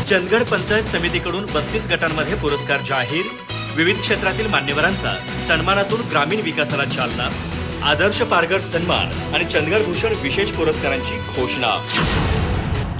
चंदगड पंचायत समितीकडून 32 गटांमध्ये पुरस्कार जाहीर। विविध क्षेत्रातील मान्यवरांचा सन्मानातून ग्रामीण विकासाला चालना। आदर्श पारगड सन्मान आणि चंदगड भूषण विशेष पुरस्कारांची घोषणा।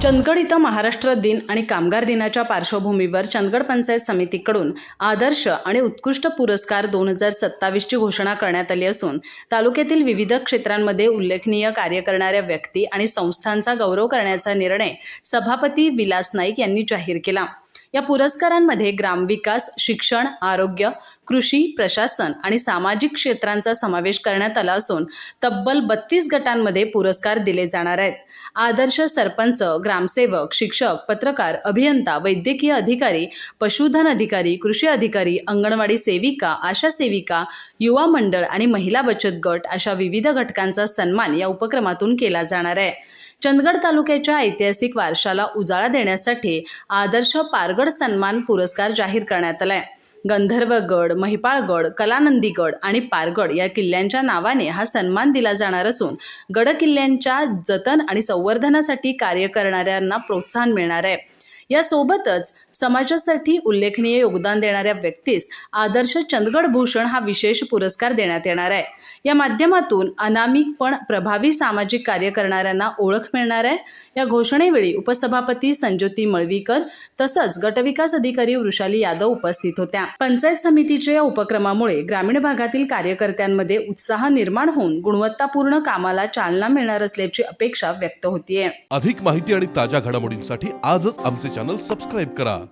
चंदगड इथं महाराष्ट्र दिन आणि कामगार दिनाच्या पार्श्वभूमीवर चंदगड पंचायत समितीकडून आदर्श आणि उत्कृष्ट पुरस्कार 2027 ची घोषणा करण्यात आली असून तालुक्यातील विविध क्षेत्रांमध्ये उल्लेखनीय कार्य करणाऱ्या व्यक्ती आणि संस्थांचा गौरव करण्याचा निर्णय सभापती विलास नाईक यांनी जाहीर केला। या पुरस्कारांमध्ये ग्रामविकास, शिक्षण, आरोग्य, कृषी, प्रशासन आणि सामाजिक क्षेत्रांचा समावेश करण्यात आला असून तब्बल 32 गटांमध्ये पुरस्कार दिले जाणार आहेत। आदर्श सरपंच, ग्रामसेवक, शिक्षक, पत्रकार, अभियंता, वैद्यकीय अधिकारी, पशुधन अधिकारी, कृषी अधिकारी, अंगणवाडी सेविका, आशा सेविका, युवा मंडळ आणि महिला बचत गट अशा विविध घटकांचा सन्मान या उपक्रमातून केला जाणार आहे। चंदगड तालुक्याच्या ऐतिहासिक वारशाला उजाळा देण्यासाठी आदर्श पारगड सन्मान पुरस्कार जाहीर करण्यात आलाय। गंधर्वगड, महिपाळगड, कलानंदीगड आणि पारगड या किल्ल्यांच्या नावाने हा सन्मान दिला जाणार असून गड किल्ल्यांच्या जतन आणि संवर्धनासाठी कार्य करणाऱ्यांना प्रोत्साहन मिळणार आहे। यासोबतच समाजासाठी उल्लेखनीय योगदान देणाऱ्या व्यक्तीस आदर्श चंदगड भूषण हा विशेष पुरस्कार देण्यात येणार आहे। या माध्यमातून अनामिक पण प्रभावी सामाजिक कार्य करणाऱ्यांना ओळख मिळणार आहे। या घोषणेवेळी उपसभापती संज्योती मळवीकर तसंच गटविकास अधिकारी वृषाली यादव उपस्थित होत्या। पंचायत समितीच्या या उपक्रमामुळे ग्रामीण भागातील कार्यकर्त्यांमध्ये उत्साह निर्माण होऊन गुणवत्तापूर्ण कामाला चालना मिळणार असल्याची अपेक्षा व्यक्त होतीये। अधिक माहिती आणि ताज्या घडामोडींसाठी आजच आमचे चॅनल सबस्क्राइब करा।